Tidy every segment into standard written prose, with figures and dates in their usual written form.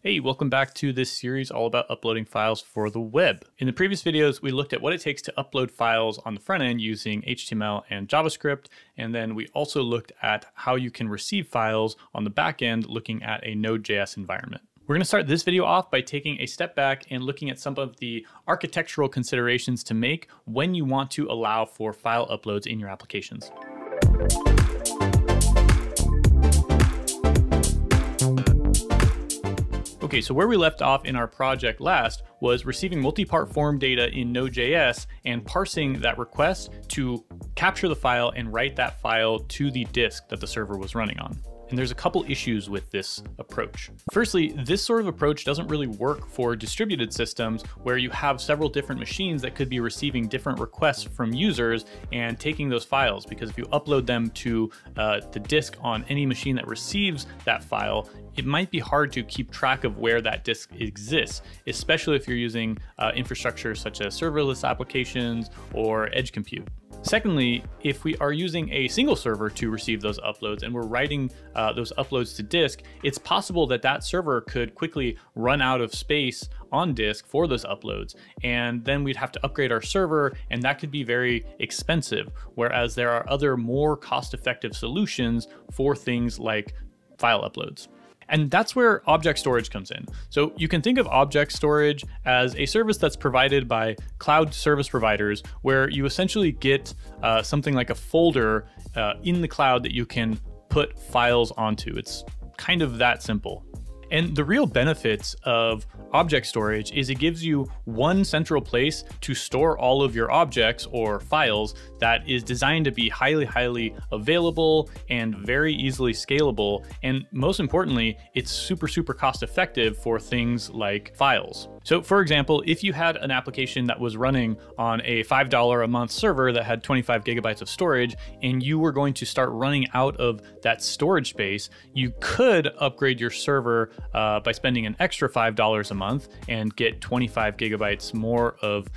Hey, welcome back to this series all about uploading files for the web. In the previous videos, we looked at what it takes to upload files on the front end using HTML and JavaScript, and then we also looked at how you can receive files on the back end looking at a Node.js environment. We're going to start this video off by taking a step back and looking at some of the architectural considerations to make when you want to allow for file uploads in your applications. Okay, so where we left off in our project last was receiving multipart form data in Node.js and parsing that request to capture the file and write that file to the disk that the server was running on. And there's a couple issues with this approach. Firstly, this sort of approach doesn't really work for distributed systems where you have several different machines that could be receiving different requests from users and taking those files, because if you upload them to the disk on any machine that receives that file, it might be hard to keep track of where that disk exists, especially if you're using infrastructure such as serverless applications or edge compute. Secondly, if we are using a single server to receive those uploads and we're writing those uploads to disk, it's possible that that server could quickly run out of space on disk for those uploads. And then we'd have to upgrade our server, and that could be very expensive. Whereas there are other more cost-effective solutions for things like file uploads. And that's where object storage comes in. So you can think of object storage as a service that's provided by cloud service providers, where you essentially get something like a folder in the cloud that you can put files onto. It's kind of that simple. And the real benefits of object storage is it gives you one central place to store all of your objects or files that is designed to be highly available and very easily scalable. And most importantly, it's super cost effective for things like files. So for example, if you had an application that was running on a $5 a month server that had 25 gigabytes of storage, and you were going to start running out of that storage space, you could upgrade your server by spending an extra $5 a month and get 25 gigabytes more of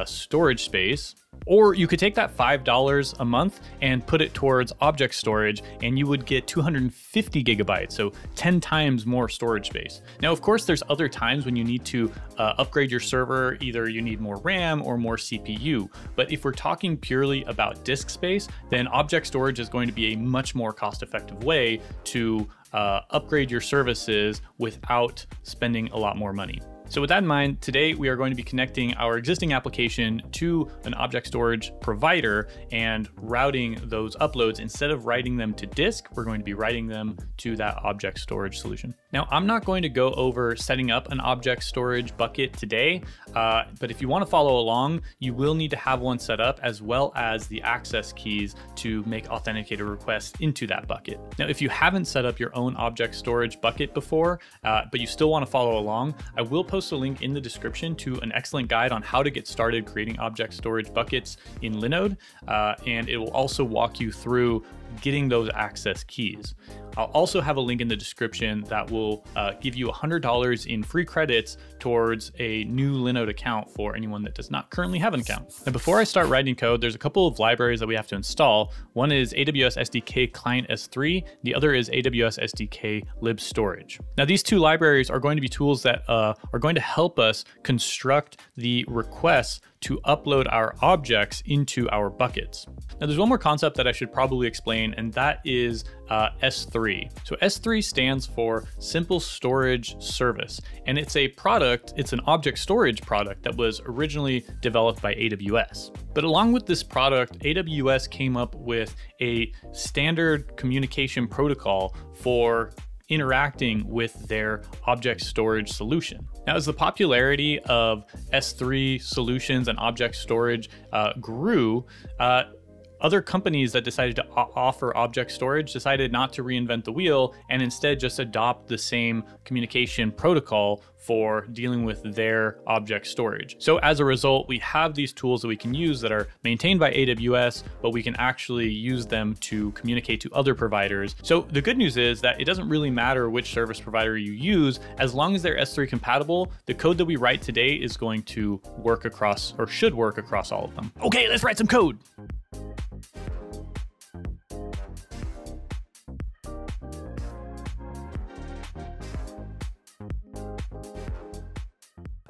storage space. Or you could take that $5 a month and put it towards object storage, and you would get 250 gigabytes, so 10 times more storage space. Now, of course, there's other times when you need to upgrade your server. Either you need more RAM or more CPU. But if we're talking purely about disk space, then object storage is going to be a much more cost-effective way to upgrade your services without spending a lot more money. So with that in mind, today we are going to be connecting our existing application to an object storage provider and routing those uploads. Instead of writing them to disk, we're going to be writing them to that object storage solution. Now, I'm not going to go over setting up an object storage bucket today, but if you want to follow along, you will need to have one set up, as well as the access keys to make authenticated requests into that bucket. Now, if you haven't set up your own object storage bucket before, but you still want to follow along, I will post a link in the description to an excellent guide on how to get started creating object storage buckets in Linode, and it will also walk you through getting those access keys. I'll also have a link in the description that will give you $100 in free credits towards a new Linode account for anyone that does not currently have an account. Now, before I start writing code, there's a couple of libraries that we have to install. One is AWS SDK Client S3. The other is AWS SDK Lib Storage. Now, these two libraries are going to be tools that are going to help us construct the requests to upload our objects into our buckets. Now, there's one more concept that I should probably explain, and that is S3. So S3 stands for Simple Storage Service, and it's a product, it's an object storage product that was originally developed by AWS. But along with this product, AWS came up with a standard communication protocol for interacting with their object storage solution. Now, as the popularity of S3 solutions and object storage grew, other companies that decided to offer object storage decided not to reinvent the wheel and instead just adopt the same communication protocol for dealing with their object storage. So as a result, we have these tools that we can use that are maintained by AWS, but we can actually use them to communicate to other providers. So the good news is that it doesn't really matter which service provider you use. As long as they're S3 compatible, the code that we write today is going to work across, or should work across, all of them. Okay, let's write some code.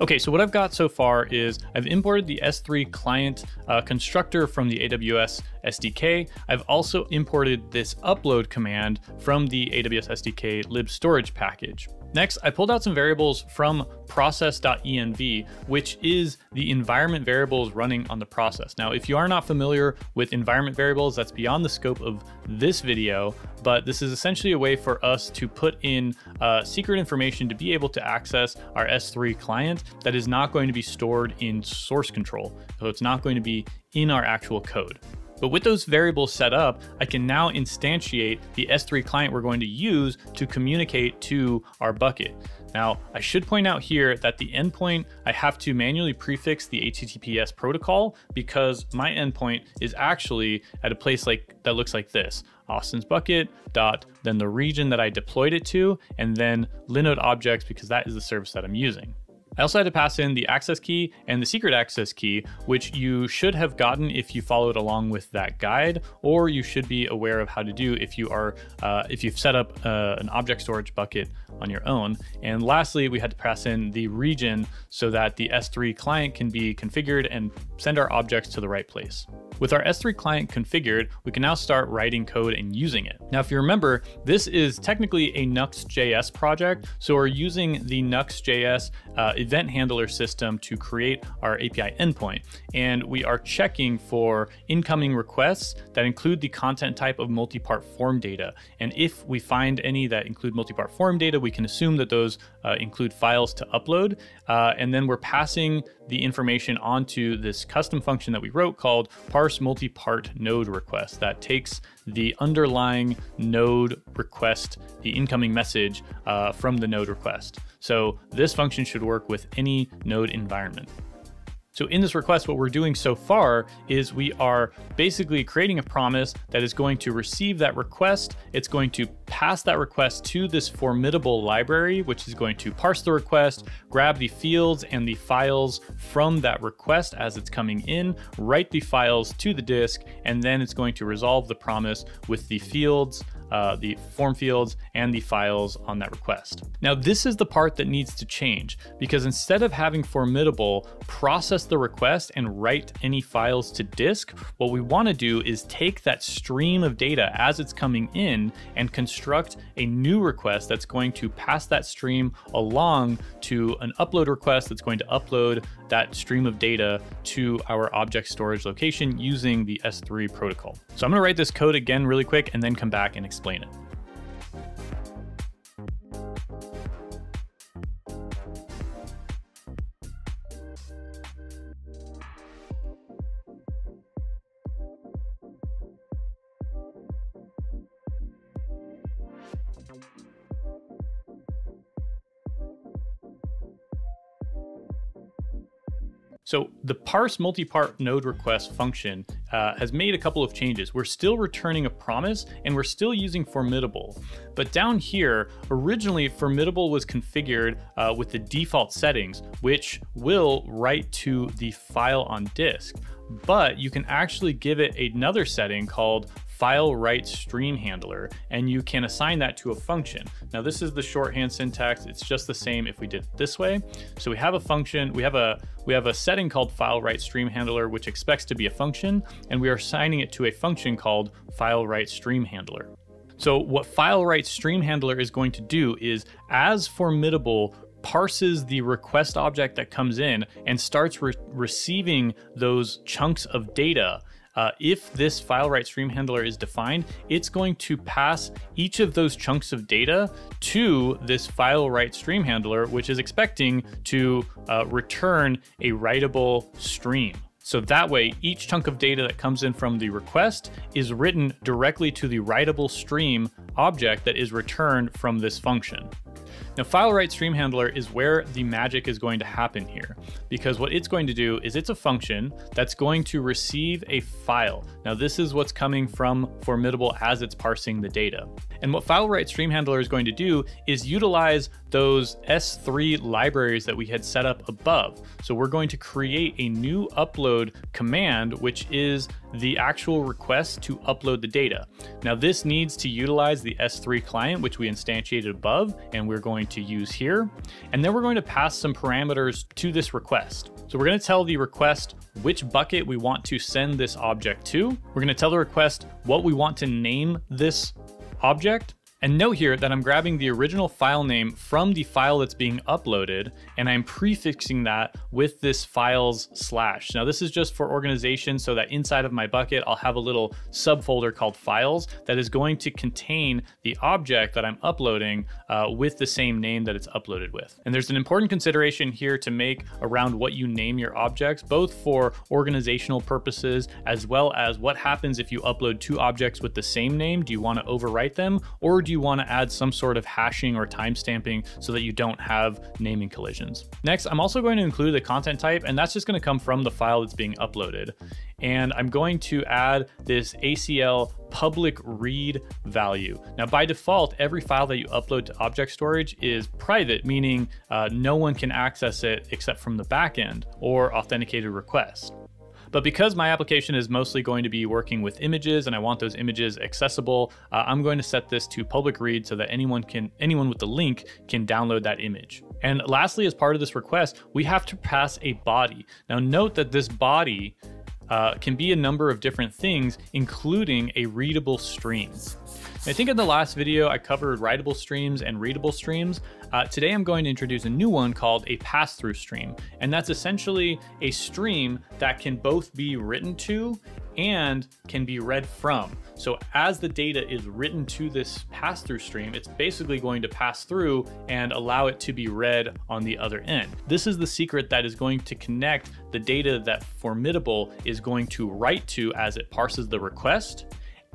Okay, so what I've got so far is I've imported the S3 client constructor from the AWS SDK. I've also imported this upload command from the AWS SDK lib storage package. Next, I pulled out some variables from process.env, which is the environment variables running on the process. Now, if you are not familiar with environment variables, that's beyond the scope of this video, but this is essentially a way for us to put in secret information to be able to access our S3 client that is not going to be stored in source control. So it's not going to be in our actual code. But with those variables set up, I can now instantiate the S3 client we're going to use to communicate to our bucket. Now, I should point out here that the endpoint, I have to manually prefix the HTTPS protocol because my endpoint is actually at a place that looks like this. Austin's bucket dot, then the region that I deployed it to, and then Linode objects because that is the service that I'm using. I also had to pass in the access key and the secret access key, which you should have gotten if you followed along with that guide, or you should be aware of how to do if you've set up an object storage bucket on your own. And lastly, we had to pass in the region so that the S3 client can be configured and send our objects to the right place. With our S3 client configured, we can now start writing code and using it. Now, if you remember, this is technically a Nuxt.js project, so we're using the Nuxt.js event handler system to create our API endpoint. And we are checking for incoming requests that include the content type of multipart form data. And if we find any that include multipart form data, we can assume that those include files to upload. And then we're passing the information onto this custom function that we wrote called parse multipart node request that takes the underlying node request, the incoming message from the node request. So this function should work with any node environment. So in this request, what we're doing so far is we are basically creating a promise that is going to receive that request. It's going to pass that request to this formidable library, which is going to parse the request, grab the fields and the files from that request as it's coming in, write the files to the disk, and then it's going to resolve the promise with the fields, the form fields and the files on that request. Now, this is the part that needs to change because instead of having Formidable process the request and write any files to disk, what we want to do is take that stream of data as it's coming in and construct a new request that's going to pass that stream along to an upload request that's going to upload that stream of data to our object storage location using the S3 protocol. So I'm going to write this code again really quick and then come back and explain it. So the parse multipart node request function has made a couple of changes. We're still returning a promise and we're still using Formidable. But down here, originally Formidable was configured with the default settings, which will write to the file on disk. But you can actually give it another setting called file write stream handler, and you can assign that to a function. Now this is the shorthand syntax. It's just the same if we did it this way. So we have a function, we have a setting called file write stream handler, which expects to be a function, and we are assigning it to a function called file write stream handler. So what file write stream handler is going to do is, as Formidable parses the request object that comes in and starts receiving those chunks of data, if this file write stream handler is defined, it's going to pass each of those chunks of data to this file write stream handler, which is expecting to return a writable stream. So that way, each chunk of data that comes in from the request is written directly to the writable stream object that is returned from this function. Now, file write stream handler is where the magic is going to happen here, because what it's going to do is it's a function that's going to receive a file. Now, this is what's coming from Formidable as it's parsing the data. And what file write stream handler is going to do is utilize those S3 libraries that we had set up above. So we're going to create a new upload command, which is the actual request to upload the data. Now, this needs to utilize the S3 client, which we instantiated above, and we're going to use here. And then we're going to pass some parameters to this request. So we're going to tell the request which bucket we want to send this object to. We're going to tell the request what we want to name this object. And note here that I'm grabbing the original file name from the file that's being uploaded, and I'm prefixing that with this files slash. Now this is just for organization, so that inside of my bucket, I'll have a little subfolder called files that is going to contain the object that I'm uploading with the same name that it's uploaded with. And there's an important consideration here to make around what you name your objects, both for organizational purposes, as well as what happens if you upload two objects with the same name. Do you want to overwrite them, or do you want to add some sort of hashing or timestamping so that you don't have naming collisions? Next, I'm also going to include the content type, and that's just going to come from the file that's being uploaded. And I'm going to add this ACL public read value. Now, by default, every file that you upload to object storage is private, meaning no one can access it except from the backend or authenticated request. But because my application is mostly going to be working with images and I want those images accessible, I'm going to set this to public read so that anyone with the link can download that image. And lastly, as part of this request, we have to pass a body. Now note that this body can be a number of different things, including a readable stream. I think in the last video, I covered writable streams and readable streams. Today, I'm going to introduce a new one called a pass-through stream. And that's essentially a stream that can both be written to and can be read from. So as the data is written to this pass-through stream, it's basically going to pass through and allow it to be read on the other end. This is the secret that is going to connect the data that Formidable is going to write to as it parses the request,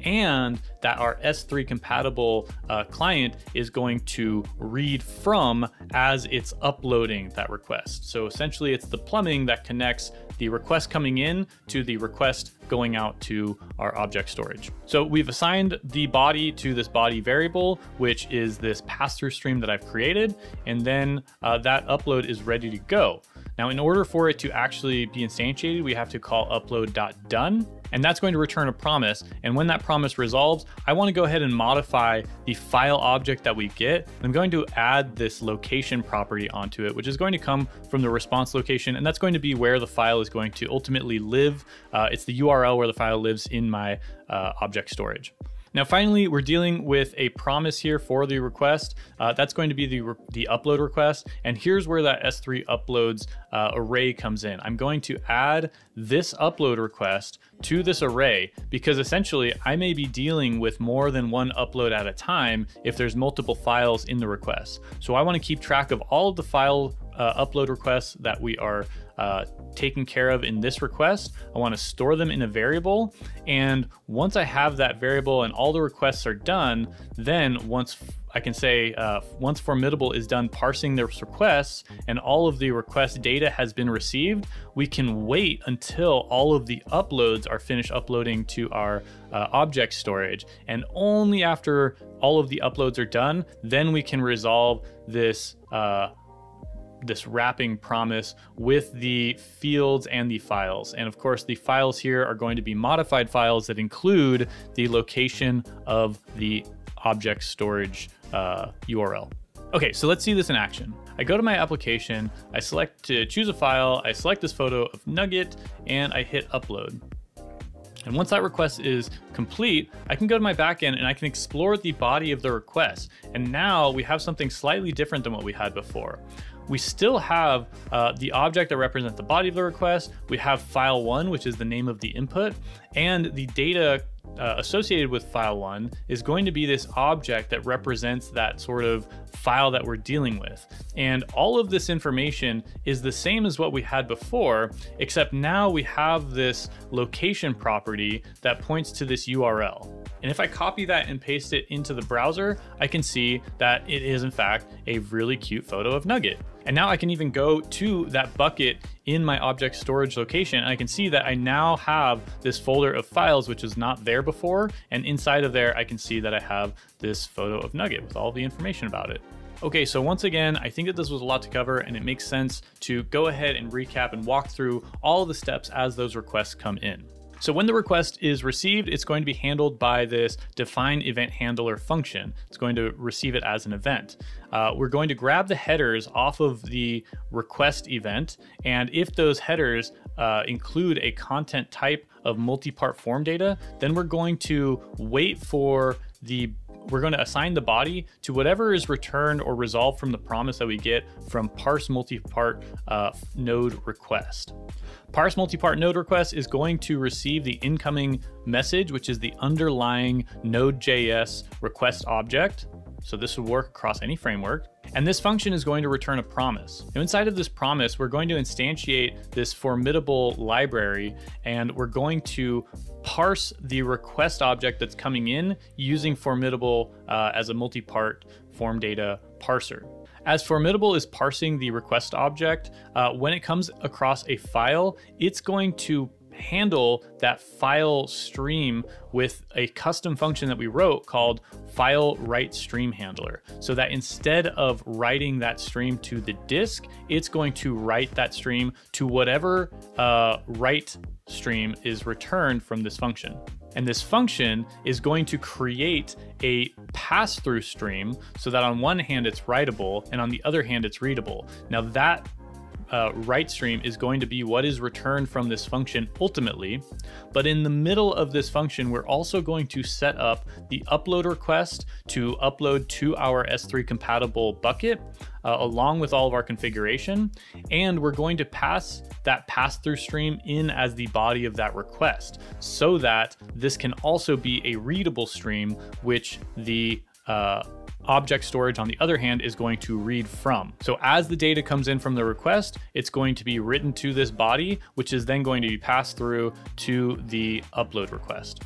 and that our S3 compatible client is going to read from as it's uploading that request. So essentially it's the plumbing that connects the request coming in to the request going out to our object storage. So we've assigned the body to this body variable, which is this pass-through stream that I've created, and then that upload is ready to go. Now, in order for it to actually be instantiated, we have to call upload.done, and that's going to return a promise. And when that promise resolves, I want to go ahead and modify the file object that we get. I'm going to add this location property onto it, which is going to come from the response location, and that's going to be where the file is going to ultimately live. It's the URL where the file lives in my object storage. Now, finally, we're dealing with a promise here for the request. That's going to be the upload request. And here's where that S3 uploads array comes in. I'm going to add this upload request to this array because essentially I may be dealing with more than one upload at a time if there's multiple files in the request. So I want to keep track of all of the file upload requests that we are taken care of in this request. I want to store them in a variable. And once I have that variable and all the requests are done, then once I can say, once Formidable is done parsing those requests and all of the request data has been received, we can wait until all of the uploads are finished uploading to our object storage. And only after all of the uploads are done, then we can resolve this this wrapping promise with the fields and the files. And of course, the files here are going to be modified files that include the location of the object storage URL. Okay, so let's see this in action. I go to my application, I select to choose a file, I select this photo of Nugget, and I hit upload. And once that request is complete, I can go to my backend and I can explore the body of the request. And now we have something slightly different than what we had before. We still have the object that represents the body of the request. We have file 1, which is the name of the input, and the data associated with file 1 is going to be this object that represents that sort of file that we're dealing with. And all of this information is the same as what we had before, except now we have this location property that points to this URL. And if I copy that and paste it into the browser, I can see that it is in fact a really cute photo of Nugget. And now I can even go to that bucket in my object storage location, and I can see that I now have this folder of files, which is not there before. And inside of there, I can see that I have this photo of Nugget with all the information about it. Okay, so once again, I think that this was a lot to cover, and it makes sense to go ahead and recap and walk through all of the steps as those requests come in. So when the request is received, it's going to be handled by this define event handler function. It's going to receive it as an event. We're going to grab the headers off of the request event, and if those headers include a content type of multipart form data, then we're going to we're going to assign the body to whatever is returned or resolved from the promise that we get from parse multipart node request. Parse multipart node request is going to receive the incoming message, which is the underlying Node.js request object. So this will work across any framework. And this function is going to return a promise. Now inside of this promise, we're going to instantiate this formidable library, and we're going to parse the request object that's coming in using formidable as a multipart form data parser. As formidable is parsing the request object, when it comes across a file, it's going to handle that file stream with a custom function that we wrote called file write stream handler. So that instead of writing that stream to the disk, it's going to write that stream to whatever write stream is returned from this function. And this function is going to create a pass-through stream so that on one hand it's writable and on the other hand it's readable. Now that write stream is going to be what is returned from this function ultimately, but in the middle of this function, we're also going to set up the upload request to upload to our S3 compatible bucket along with all of our configuration. And we're going to pass that pass-through stream in as the body of that request so that this can also be a readable stream, which the object storage, on the other hand, is going to read from. So as the data comes in from the request, it's going to be written to this body, which is then going to be passed through to the upload request.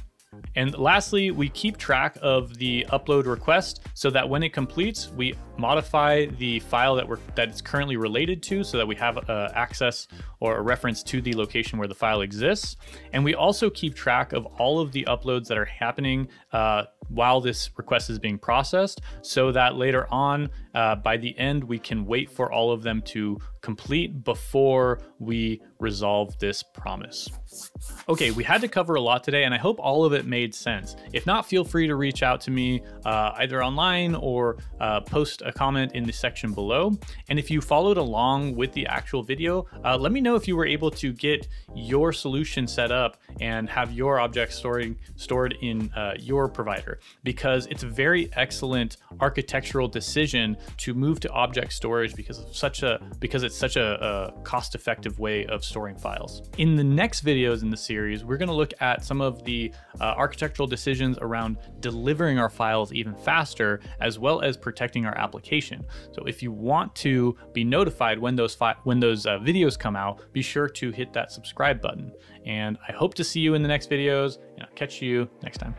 And lastly, we keep track of the upload request so that when it completes, we modify the file that it's currently related to so that we have access or a reference to the location where the file exists. And we also keep track of all of the uploads that are happening while this request is being processed so that later on, by the end, we can wait for all of them to complete before we resolve this promise. Okay, we had to cover a lot today, and I hope all of it made sense. If not, feel free to reach out to me either online or post a comment in the section below. And if you followed along with the actual video, let me know if you were able to get your solution set up and have your objects stored in your provider, because it's a very excellent architectural decision to move to object storage because it's such a cost-effective way of storing files. In the next videos in the series, we're going to look at some of the architectural decisions around delivering our files even faster, as well as protecting our application. So if you want to be notified when those videos come out, be sure to hit that subscribe button. And I hope to see you in the next videos, and I'll catch you next time.